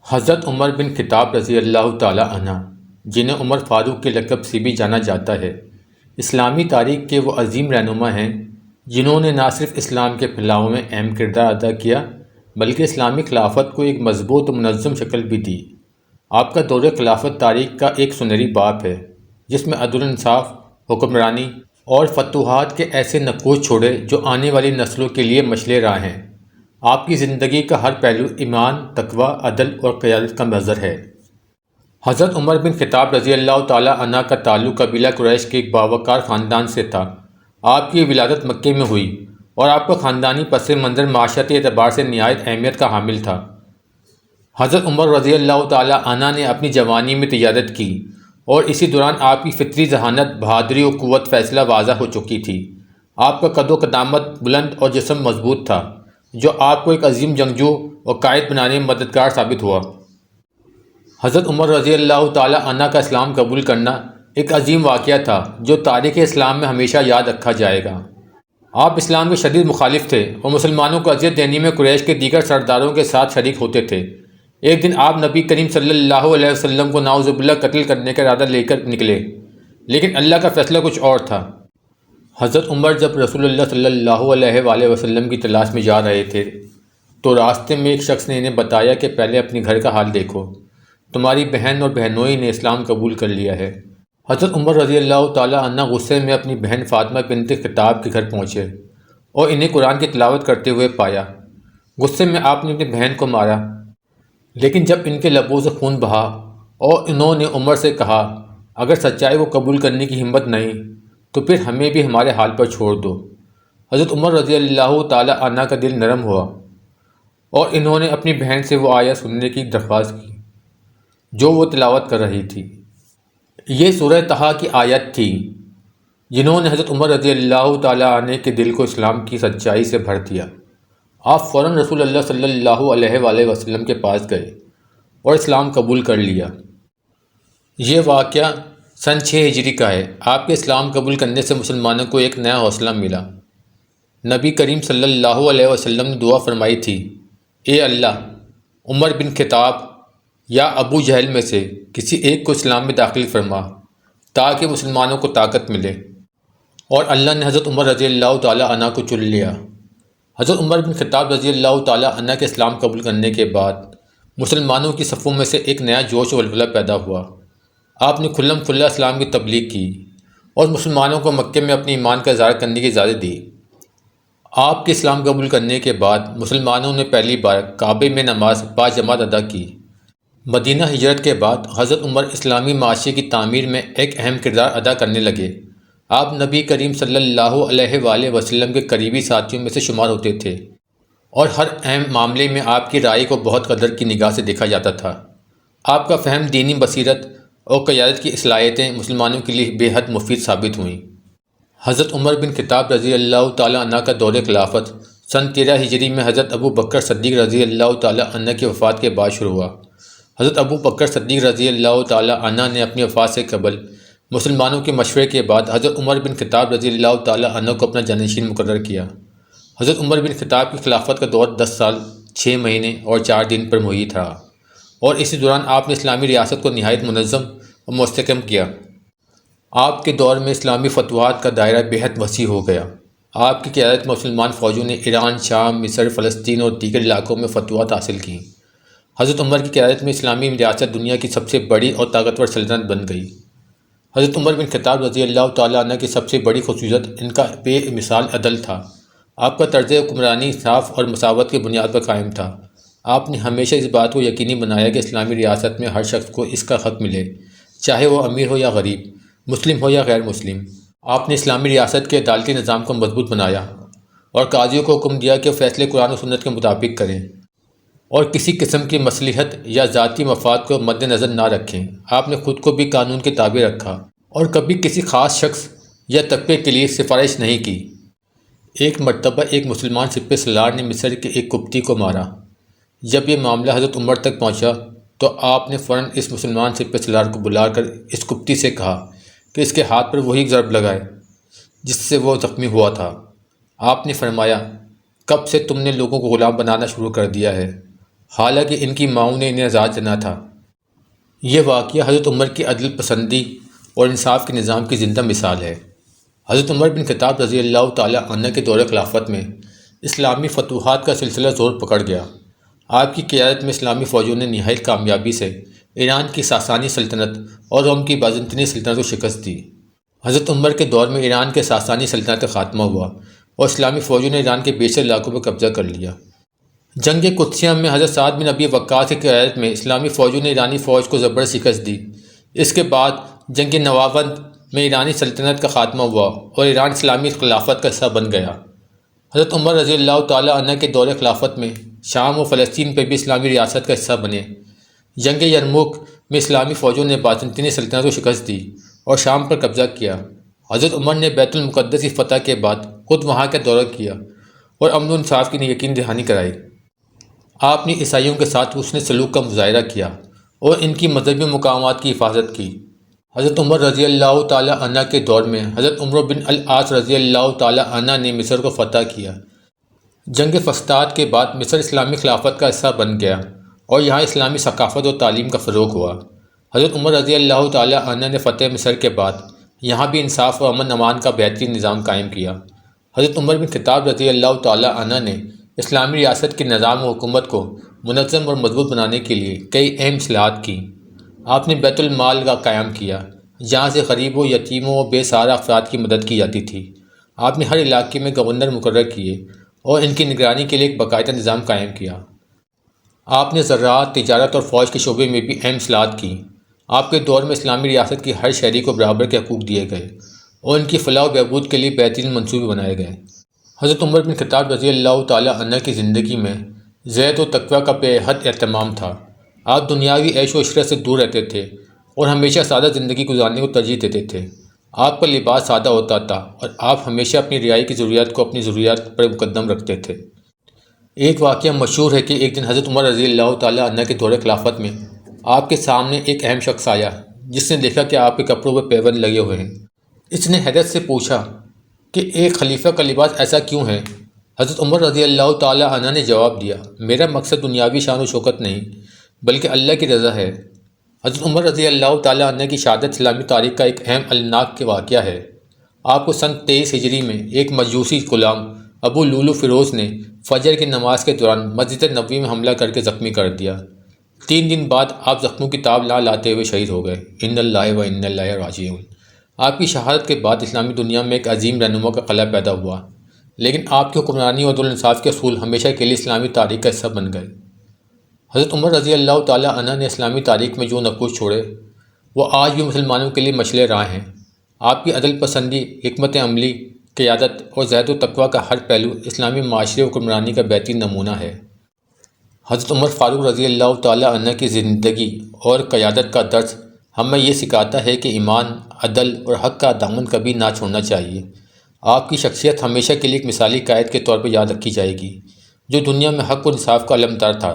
حضرت عمر بن خطاب رضی اللہ تعالی عنہ، جنہیں عمر فاروق کے لقب سے بھی جانا جاتا ہے، اسلامی تاریخ کے وہ عظیم رہنما ہیں جنہوں نے نہ صرف اسلام کے پھیلاؤ میں اہم کردار ادا کیا بلکہ اسلامی خلافت کو ایک مضبوط و منظم شکل بھی دی۔ آپ کا دور خلافت تاریخ کا ایک سنہری باب ہے جس میں عدل و انصاف، حکمرانی اور فتوحات کے ایسے نقوش چھوڑے جو آنے والی نسلوں کے لیے مشعل راہ ہیں۔ آپ کی زندگی کا ہر پہلو ایمان، تقوی، عدل اور قیادت کا مظہر ہے۔ حضرت عمر بن خطاب رضی اللہ تعالی عنہ کا تعلق قبیلہ قریش کے ایک باوقار خاندان سے تھا۔ آپ کی ولادت مکے میں ہوئی اور آپ کا خاندانی پس منظر معاشرتی اعتبار سے نہایت اہمیت کا حامل تھا۔ حضرت عمر رضی اللہ تعالی عنہ نے اپنی جوانی میں تجارت کی اور اسی دوران آپ کی فطری ذہانت، بہادری اور قوت فیصلہ واضح ہو چکی تھی۔ آپ کا قد و قامت بلند اور جسم مضبوط تھا جو آپ کو ایک عظیم جنگجو اور قائد بنانے میں مددگار ثابت ہوا۔ حضرت عمر رضی اللہ تعالی عنہ کا اسلام قبول کرنا ایک عظیم واقعہ تھا جو تاریخ اسلام میں ہمیشہ یاد رکھا جائے گا۔ آپ اسلام کے شدید مخالف تھے اور مسلمانوں کو اذیت دینے میں قریش کے دیگر سرداروں کے ساتھ شریک ہوتے تھے۔ ایک دن آپ نبی کریم صلی اللہ علیہ وسلم کو نعوذ باللہ قتل کرنے کا ارادہ لے کر نکلے، لیکن اللہ کا فیصلہ کچھ اور تھا۔ حضرت عمر جب رسول اللہ صلی اللہ علیہ وآلہ وسلم کی تلاش میں جا رہے تھے تو راستے میں ایک شخص نے انہیں بتایا کہ پہلے اپنے گھر کا حال دیکھو، تمہاری بہن اور بہنوئی نے اسلام قبول کر لیا ہے۔ حضرت عمر رضی اللہ تعالی عنہ غصے میں اپنی بہن فاطمہ بنت خطاب کے گھر پہنچے اور انہیں قرآن کی تلاوت کرتے ہوئے پایا۔ غصے میں آپ نے اپنی بہن کو مارا، لیکن جب ان کے لبوں سے خون بہا اور انہوں نے عمر سے کہا اگر سچائی کو قبول کرنے کی ہمت نہیں تو پھر ہمیں بھی ہمارے حال پر چھوڑ دو۔ حضرت عمر رضی اللہ تعالی عنہ کا دل نرم ہوا اور انہوں نے اپنی بہن سے وہ آیت سننے کی درخواست کی جو وہ تلاوت کر رہی تھی۔ یہ سورہ طٰہٰ کی آیت تھی جنہوں نے حضرت عمر رضی اللہ تعالی عنہ کے دل کو اسلام کی سچائی سے بھر دیا۔ آپ فوراً رسول اللہ صلی اللہ علیہ وآلہ وسلم کے پاس گئے اور اسلام قبول کر لیا۔ یہ واقعہ سن 6 ہجری کا ہے۔ آپ کے اسلام قبول کرنے سے مسلمانوں کو ایک نیا حوصلہ ملا۔ نبی کریم صلی اللہ علیہ وسلم نے دعا فرمائی تھی، اے اللہ، عمر بن خطاب یا ابو جہل میں سے کسی ایک کو اسلام میں داخل فرما تاکہ مسلمانوں کو طاقت ملے، اور اللہ نے حضرت عمر رضی اللہ تعالی عنہ کو چن لیا۔ حضرت عمر بن خطاب رضی اللہ تعالی عنہ کے اسلام قبول کرنے کے بعد مسلمانوں کی صفوں میں سے ایک نیا جوش و ولولہ پیدا ہوا۔ آپ نے کھلم کھلا اسلام کی تبلیغ کی اور مسلمانوں کو مکے میں اپنے ایمان کا اظہار کرنے کی اجازت دی۔ آپ کے اسلام قبول کرنے کے بعد مسلمانوں نے پہلی بار کعبے میں نماز باجماعت ادا کی۔ مدینہ ہجرت کے بعد حضرت عمر اسلامی معاشرے کی تعمیر میں ایک اہم کردار ادا کرنے لگے۔ آپ نبی کریم صلی اللہ علیہ وآلہ وسلم کے قریبی ساتھیوں میں سے شمار ہوتے تھے اور ہر اہم معاملے میں آپ کی رائے کو بہت قدر کی نگاہ سے دیکھا جاتا تھا۔ آپ کا فہم، دینی بصیرت اور قیادت کی صلاحیتیں مسلمانوں کے لیے بے حد مفید ثابت ہوئیں۔ حضرت عمر بن خطاب رضی اللہ تعالی عنہ کا دور خلافت سن 13 ہجری میں حضرت ابو بکر صدیق رضی اللہ تعالی عنہ کی وفات کے بعد شروع ہوا۔ حضرت ابو بکر صدیق رضی اللہ تعالی عنہ نے اپنی وفات سے قبل مسلمانوں کے مشورے کے بعد حضرت عمر بن خطاب رضی اللہ تعالی عنہ کو اپنا جانشین مقرر کیا۔ حضرت عمر بن خطاب کی خلافت کا دور 10 سال 6 مہینے اور 4 دن پر محیط رہا اور اسی دوران آپ نے اسلامی ریاست کو نہایت منظم اور مستحکم کیا۔ آپ کے دور میں اسلامی فتوحات کا دائرہ بے حد وسیع ہو گیا۔ آپ کی قیادت میں مسلمان فوجوں نے ایران، شام، مصر، فلسطین اور دیگر علاقوں میں فتوحات حاصل کیں۔ حضرت عمر کی قیادت میں اسلامی ریاست دنیا کی سب سے بڑی اور طاقتور سلطنت بن گئی۔ حضرت عمر بن خطاب رضی اللہ تعالی عنہ کی سب سے بڑی خصوصیت ان کا بے مثال عدل تھا۔ آپ کا طرز حکمرانی انصاف اور مساوات کی بنیاد پر قائم تھا۔ آپ نے ہمیشہ اس بات کو یقینی بنایا کہ اسلامی ریاست میں ہر شخص کو اس کا حق ملے، چاہے وہ امیر ہو یا غریب، مسلم ہو یا غیر مسلم۔ آپ نے اسلامی ریاست کے عدالتی نظام کو مضبوط بنایا اور قاضیوں کو حکم دیا کہ وہ فیصلے قرآن و سنت کے مطابق کریں اور کسی قسم کی مصلحت یا ذاتی مفاد کو مد نظر نہ رکھیں۔ آپ نے خود کو بھی قانون کے تابع رکھا اور کبھی کسی خاص شخص یا طبقے کے لیے سفارش نہیں کی۔ ایک مرتبہ ایک مسلمان سپہ سالار نے مصر کے ایک قبطی کو مارا۔ جب یہ معاملہ حضرت عمر تک پہنچا تو آپ نے فوراً اس مسلمان سپہ سالار کو بلا کر اس قبطی سے کہا کہ اس کے ہاتھ پر وہی ضرب لگائے جس سے وہ زخمی ہوا تھا۔ آپ نے فرمایا، کب سے تم نے لوگوں کو غلام بنانا شروع کر دیا ہے؟ حالانکہ ان کی ماؤں نے انہیں آزاد کرنا تھا۔ یہ واقعہ حضرت عمر کی عدل پسندی اور انصاف کے نظام کی زندہ مثال ہے۔ حضرت عمر بن خطاب رضی اللہ تعالیٰ عنہ کے دور خلافت میں اسلامی فتوحات کا سلسلہ زور پکڑ گیا۔ آپ کی قیادت میں اسلامی فوجوں نے نہایت کامیابی سے ایران کی ساسانی سلطنت اور روم کی بازنطینی سلطنت کو شکست دی۔ حضرت عمر کے دور میں ایران کے ساسانی سلطنت کا خاتمہ ہوا اور اسلامی فوجوں نے ایران کے بیشتر علاقوں پر قبضہ کر لیا۔ جنگ قدسیہ میں حضرت سعد بن ابی وقاص کی قیادت میں اسلامی فوجوں نے ایرانی فوج کو زبردست شکست دی۔ اس کے بعد جنگ نواوند میں ایرانی سلطنت کا خاتمہ ہوا اور ایران اسلامی خلافت کا حصہ بن گیا۔ حضرت عمر رضی اللہ تعالیٰ عنہ کے دور خلافت میں شام و فلسطین پہ بھی اسلامی ریاست کا حصہ بنے۔ جنگ یرموک میں اسلامی فوجوں نے بازنطینی سلطنت کو شکست دی اور شام پر قبضہ کیا۔ حضرت عمر نے بیت المقدس کی فتح کے بعد خود وہاں کا دورہ کیا اور امن و انصاف کی یقین دہانی کرائی۔ آپ نے عیسائیوں کے ساتھ حسن سلوک کا مظاہرہ کیا اور ان کی مذہبی مقامات کی حفاظت کی۔ حضرت عمر رضی اللہ تعالیٰ عنہ کے دور میں حضرت عمرو بن العاص رضی اللہ تعالیٰ عنہ نے مصر کو فتح کیا۔ جنگ فسطاط کے بعد مصر اسلامی خلافت کا حصہ بن گیا اور یہاں اسلامی ثقافت و تعلیم کا فروغ ہوا۔ حضرت عمر رضی اللہ تعالیٰ عنہ نے فتح مصر کے بعد یہاں بھی انصاف و امن امان کا بہترین نظام قائم کیا۔ حضرت عمر بن خطاب رضی اللہ تعالیٰ عنہ نے اسلامی ریاست کے نظام و حکومت کو منظم اور مضبوط بنانے کے لیے کئی اہم اصلاحات کیں۔ آپ نے بیت المال کا قیام کیا جہاں سے غریبوں، یتیموں اور بے سہارا افراد کی مدد کی جاتی تھی۔ آپ نے ہر علاقے میں گورنر مقرر کیے اور ان کی نگرانی کے لیے ایک باقاعدہ نظام قائم کیا۔ آپ نے زراعت، تجارت اور فوج کے شعبے میں بھی اہم اصلاحات کیں۔ آپ کے دور میں اسلامی ریاست کی ہر شہری کو برابر کے حقوق دیے گئے اور ان کی فلاح و بہبود کے لیے بہترین منصوبے بنائے گئے۔ حضرت عمر بن خطاب رضی اللہ تعالیٰ عنہ کی زندگی میں زہد و تقویٰ کا بے حد اہتمام تھا۔ آپ دنیاوی عیش و عشرت سے دور رہتے تھے اور ہمیشہ سادہ زندگی گزارنے کو ترجیح دیتے تھے۔ آپ کا لباس سادہ ہوتا تھا اور آپ ہمیشہ اپنی رعایا کی ضروریات کو اپنی ضروریات پر مقدم رکھتے تھے۔ ایک واقعہ مشہور ہے کہ ایک دن حضرت عمر رضی اللہ تعالیٰ عنہ کے دور خلافت میں آپ کے سامنے ایک اہم شخص آیا جس نے دیکھا کہ آپ کے کپڑوں پر پیوند لگے ہوئے ہیں۔ اس نے حیرت سے پوچھا کہ ایک خلیفہ کا لباس ایسا کیوں ہے؟ حضرت عمر رضی اللہ تعالیٰ عنہ نے جواب دیا، میرا مقصد دنیاوی شان و شوکت نہیں بلکہ اللہ کی رضا ہے۔ حضرت عمر رضی اللہ تعالیٰ عنہ کی شہادت اسلامی تاریخ کا ایک اہم المناک کے واقعہ ہے۔ آپ کو سن 23 ہجری میں ایک مجوسی غلام ابو لولو فیروز نے فجر کی نماز کے دوران مسجد نبوی میں حملہ کر کے زخمی کر دیا۔ 3 دن بعد آپ زخموں کی تاب نہ لاتے ہوئے شہید ہو گئے۔ ان اللہ و ان اللہ راجعون۔ آپ کی شہادت کے بعد اسلامی دنیا میں ایک عظیم رہنما کا خلا پیدا ہوا، لیکن آپ کی حکمرانی اور عدل و انصاف کے اصول ہمیشہ کے لیے اسلامی تاریخ کا حصہ بن گئے۔ حضرت عمر رضی اللہ تعالیٰ عنہ نے اسلامی تاریخ میں جو نقوش چھوڑے وہ آج بھی مسلمانوں کے لیے مشعل راہ ہیں۔ آپ کی عدل پسندی، حکمت عملی، قیادت اور زہد و تقویٰ کا ہر پہلو اسلامی معاشرے و حکمرانی کا بہترین نمونہ ہے۔ حضرت عمر فاروق رضی اللہ تعالیٰ عنہ کی زندگی اور قیادت کا درس ہمیں یہ سکھاتا ہے کہ ایمان، عدل اور حق کا دامن کبھی نہ چھوڑنا چاہیے۔ آپ کی شخصیت ہمیشہ کے لیے ایک مثالی قائد کے طور پر یاد رکھی جائے گی جو دنیا میں حق و انصاف کا علمبردار تھا۔